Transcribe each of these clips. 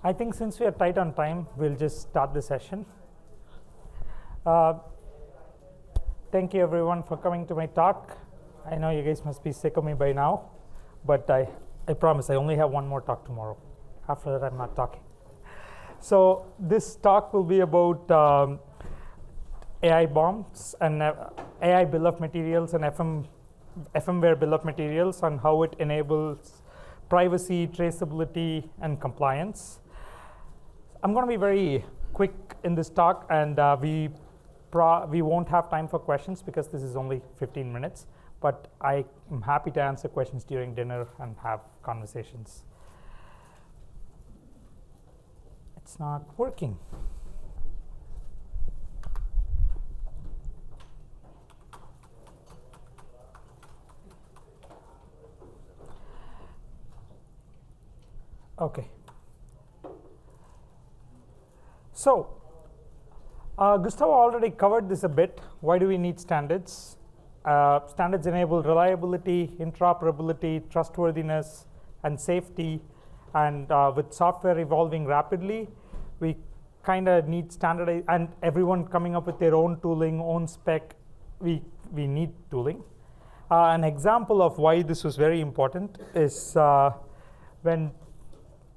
I think since we are tight on time, we'll just start the session. Thank you everyone for coming to my talk. I know you guys must be sick of me by now, but I promise I only have one more talk tomorrow. After that, I'm not talking. So this talk will be about AI bombs and AI bill of materials and FMware bill of materials and how it enables privacy, traceability, and compliance. I'm going to be very quick in this talk, and we won't have time for questions because this is only 15 minutes, but I am happy to answer questions during dinner and have conversations. It's not working. Okay. So, Gustavo already covered this a bit. Why do we need standards? Standards enable reliability, interoperability, trustworthiness, and safety. And with software evolving rapidly, we kind of need standardized, and everyone coming up with their own tooling, own spec, we need tooling. An example of why this was very important is when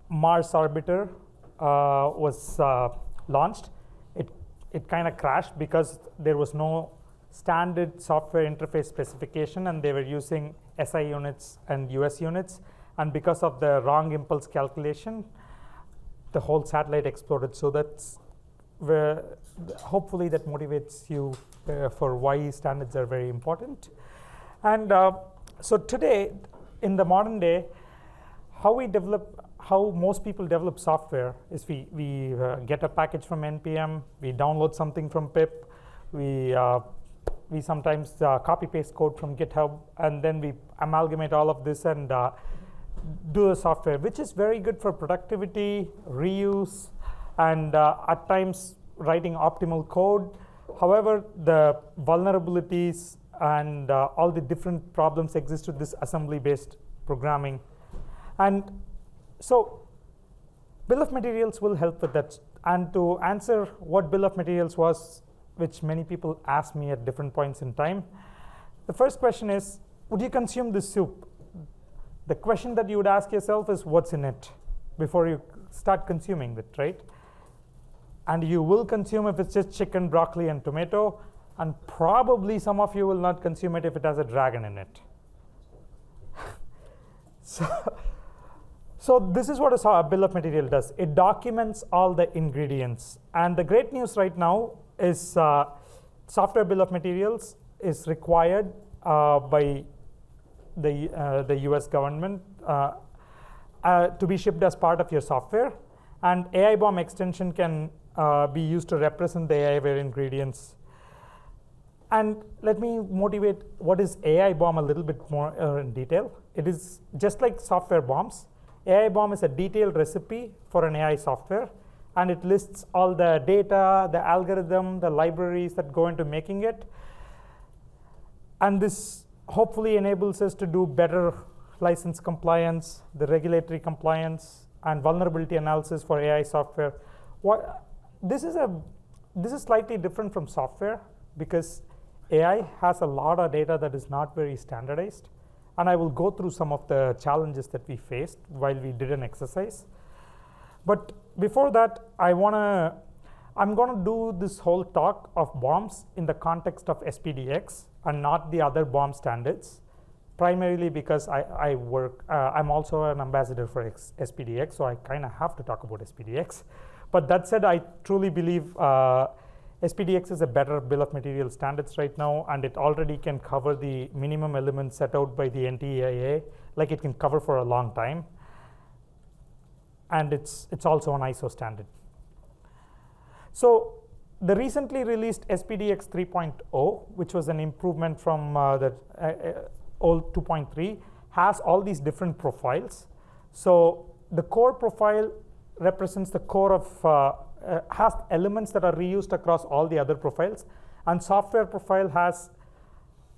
Mars Orbiter was launched, it kind of crashed because there was no standard software interface specification, and they were using SI units and US units, and because of the wrong impulse calculation, the whole satellite exploded. So that's where hopefully that motivates you for why standards are very important. And so today, in the modern day, how most people develop software is we get a package from NPM, we download something from pip, we sometimes copy paste code from GitHub, and then we amalgamate all of this and do a software, which is very good for productivity, reuse, and at times writing optimal code. However, the vulnerabilities and all the different problems exist with this assembly-based programming. And so bill of materials will help with that. And to answer what bill of materials was, which many people ask me at different points in time, the first question is, would you consume this soup? The question that you would ask yourself is, what's in it, before you start consuming it, right? And you will consume if it's just chicken, broccoli, and tomato, and probably some of you will not consume it if it has a dragon in it. So this is what a bill of material does. It documents all the ingredients. And the great news right now is software bill of materials is required by the US government to be shipped as part of your software. And AIBOM extension can be used to represent the AIware ingredients. And let me motivate what is AIBOM a little bit more in detail. It is just like software bombs. AIBOM is a detailed recipe for an AI software, and it lists all the data, the algorithm, the libraries that go into making it. And this hopefully enables us to do better license compliance, the regulatory compliance, and vulnerability analysis for AI software. This is slightly different from software because AI has a lot of data that is not very standardized. And I will go through some of the challenges that we faced while we did an exercise. But before that, I'm going to do this whole talk of bombs in the context of SPDX and not the other bomb standards, primarily because I'm also an ambassador for SPDX, so I kind of have to talk about SPDX. But that said, I truly believe SPDX is a better bill of material standards right now, and it already can cover the minimum elements set out by the NTIA, like it can cover for a long time. And it's also an ISO standard. So the recently released SPDX 3.0, which was an improvement from the old 2.3, has all these different profiles. So the core profile represents the core of has elements that are reused across all the other profiles, and software profile has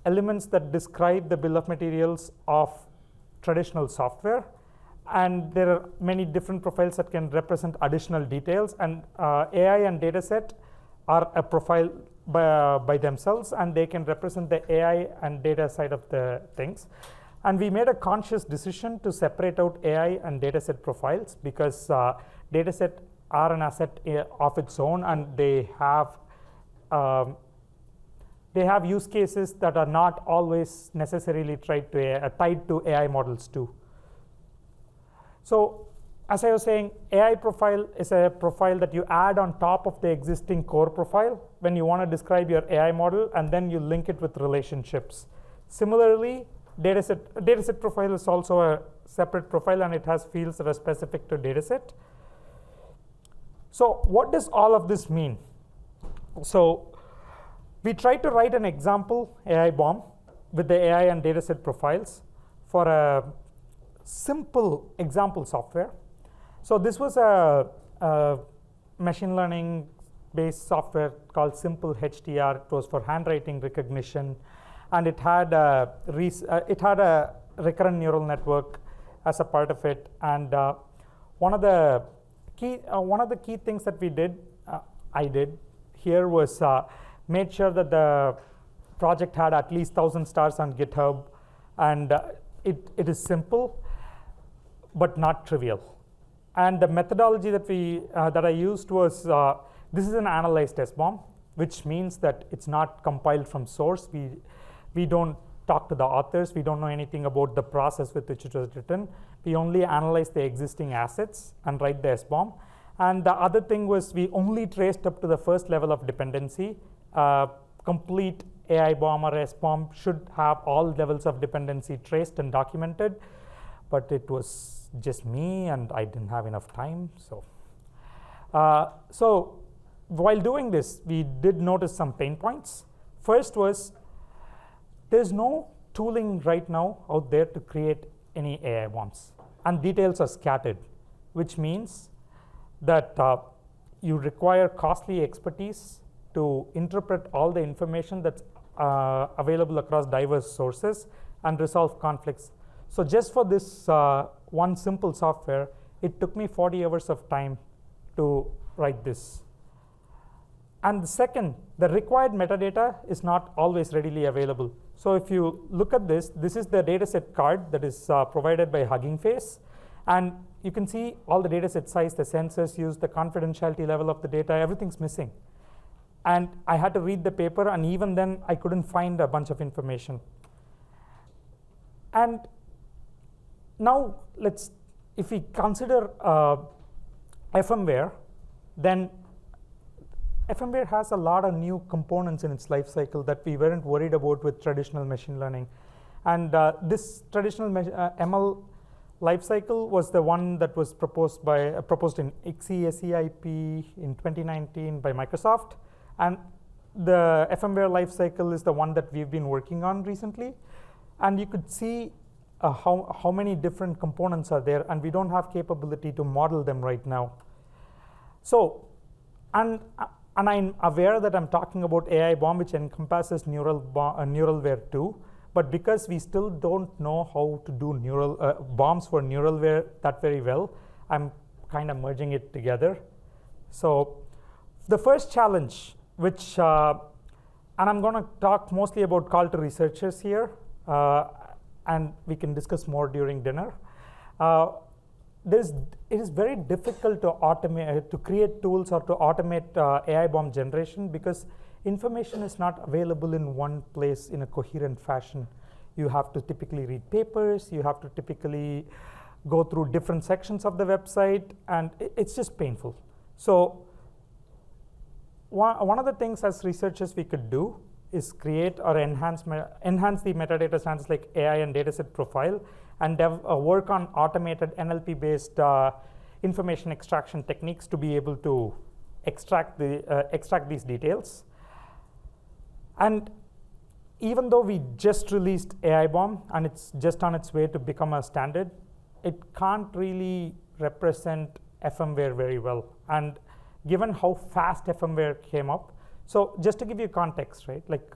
elements that describe the bill of materials of traditional software, And there are many different profiles that can represent additional details. And AI and Dataset are a profile by themselves, and they can represent the AI and data side of the things. And we made a conscious decision to separate out AI and Dataset profiles because Dataset are an asset of its own, and they have use cases that are not always necessarily tied to AI models too. So as I was saying, AI profile is a profile that you add on top of the existing core profile when you want to describe your AI model, and then you link it with relationships. Similarly, Dataset profile is also a separate profile, and it has fields that are specific to Dataset. So what does all of this mean? So we tried to write an example AIBOM with the AI and Dataset profiles for a simple example software. So this was a machine learning based software called Simple HTR. It was for handwriting recognition, and it had a recurrent neural network as a part of it. And one of the key things that I did here was made sure that the project had at least 1,000 stars on GitHub, and it is simple but not trivial. And the methodology that I used was this is an analyzed SBOM, which means that it's not compiled from source. We don't talk to the authors. We don't know anything about the process with which it was written. We only analyze the existing assets and write the SBOM. And the other thing was we only traced up to the first level of dependency. Complete AIBOM or SBOM should have all levels of dependency traced and documented, but it was just me and I didn't have enough time. So while doing this, we did notice some pain points. First was there's no tooling right now out there to create any AIBOMs, and details are scattered, which means that you require costly expertise to interpret all the information that's available across diverse sources and resolve conflicts. So just for this one simple software, it took me 40 hours of time to write this. And the second, the required metadata is not always readily available. So if you look at this is the dataset card that is provided by Hugging Face. And you can see all the dataset size, the sensors used, the confidentiality level of the data, everything's missing. And I had to read the paper, and even then I couldn't find a bunch of information. And now if we consider FMware, then FMware has a lot of new components in its life cycle that we weren't worried about with traditional machine learning. And this traditional ML lifecycle was the one that was proposed in ICSE IP in 2019 by Microsoft. And the FMware lifecycle is the one that we've been working on recently. And you could see how many different components are there, and we don't have capability to model them right now. So, and I'm aware that I'm talking about AIBOM, which encompasses NeuralWare too. But because we still don't know how to do bombs for NeuralWare that very well, I'm kind of merging it together. So the first challenge, which, and I'm going to talk mostly about call to researchers here, and we can discuss more during dinner. It is very difficult to automate, to create tools or to automate AIBOM generation because information is not available in one place in a coherent fashion. You have to typically read papers, you have to typically go through different sections of the website, and it's just painful. So one of the things as researchers we could do is create or enhance the metadata standards like AI and dataset profile, and work on automated NLP-based information extraction techniques to be able to extract these details. And even though we just released AIBOM and it's just on its way to become a standard, it can't really represent FMware very well. And given how fast FMware came up, so just to give you context, right? Like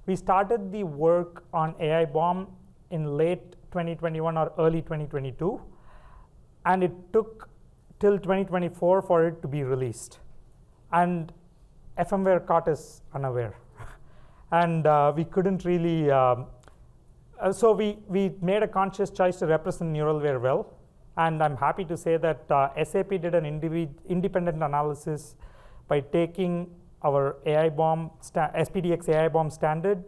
we started the work on AIBOM in late 2021 or early 2022, and it took till 2024 for it to be released. And FMware caught us unaware. And we couldn't really, so we made a conscious choice to represent NeuralWare well. And I'm happy to say that SAP did an independent analysis by taking our AIBOM, SPDX AIBOM standard,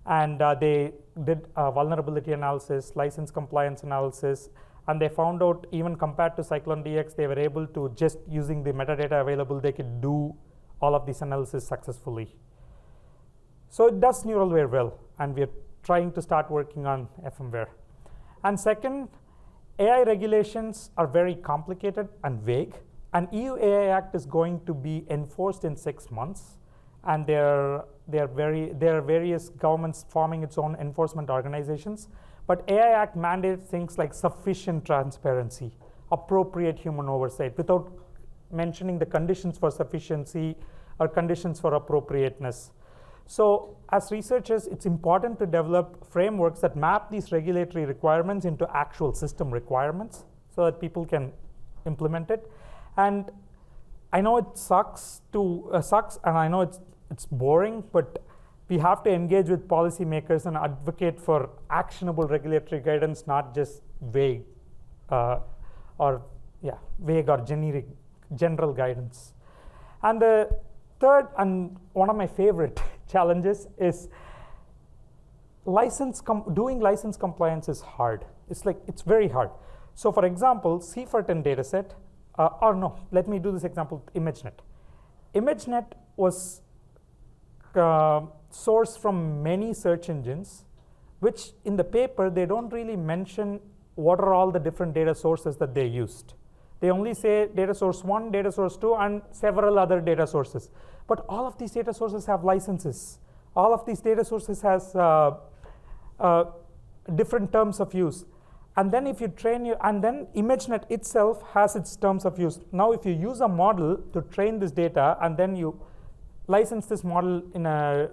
and they did a vulnerability analysis, license compliance analysis, and they found out even compared to Cyclone DX, they were able to, just using the metadata available, they could do all of these analysis successfully. So it does NeuralWare well, and we're trying to start working on FMware. And second, AI regulations are very complicated and vague, and EU AI Act is going to be enforced in 6 months, and there are various governments forming its own enforcement organizations. But AI Act mandates things like sufficient transparency, appropriate human oversight, without mentioning the conditions for sufficiency or conditions for appropriateness. So as researchers, it's important to develop frameworks that map these regulatory requirements into actual system requirements so that people can implement it. And I know it sucks, and I know it's boring, but we have to engage with policymakers and advocate for actionable regulatory guidance, not just vague or generic general guidance. And the third, and one of my favorite challenges, is doing license compliance is hard. It's very hard. So for example, CFERT and Dataset, let me do this example, ImageNet. ImageNet was sourced from many search engines, which in the paper, they don't really mention what are all the different data sources that they used. They only say data source 1, data source 2, and several other data sources. But all of these data sources have licenses. All of these data sources has different terms of use. And then if you and then ImageNet itself has its terms of use. Now if you use a model to train this data, and then you license this model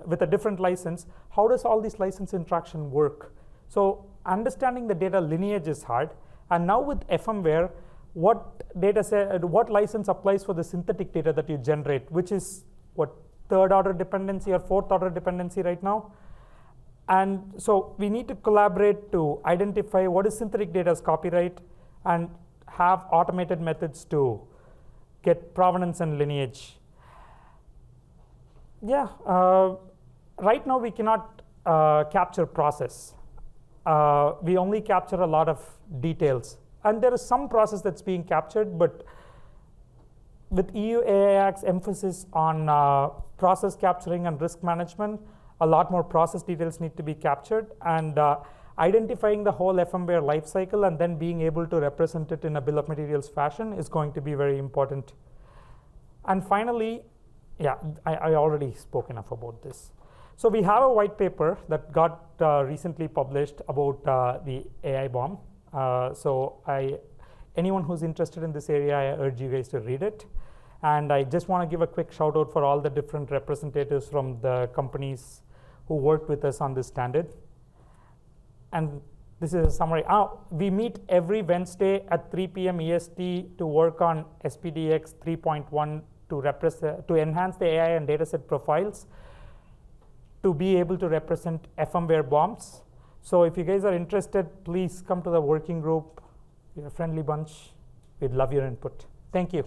with a different license, how does all this license interaction work? So understanding the data lineage is hard. And now with FMware, what license applies for the synthetic data that you generate, which is what, third order dependency or fourth order dependency right now? And so we need to collaborate to identify what is synthetic data as copyright and have automated methods to get provenance and lineage. Yeah, right now we cannot capture process. We only capture a lot of details. And there is some process that's being captured, but with EU AI Act's emphasis on process capturing and risk management, a lot more process details need to be captured, and identifying the whole FMware lifecycle and then being able to represent it in a bill of materials fashion is going to be very important. And finally, yeah, I already spoke enough about this. So we have a white paper that got recently published about the AIBOM. So anyone who's interested in this area, I urge you guys to read it. And I just want to give a quick shout out for all the different representatives from the companies who worked with us on this standard. And this is a summary. We meet every Wednesday at 3 p.m. EST to work on SPDX 3.1 to enhance the AI and dataset profiles to be able to represent FMware BOMs. So if you guys are interested, please come to the working group. We're a friendly bunch. We'd love your input. Thank you.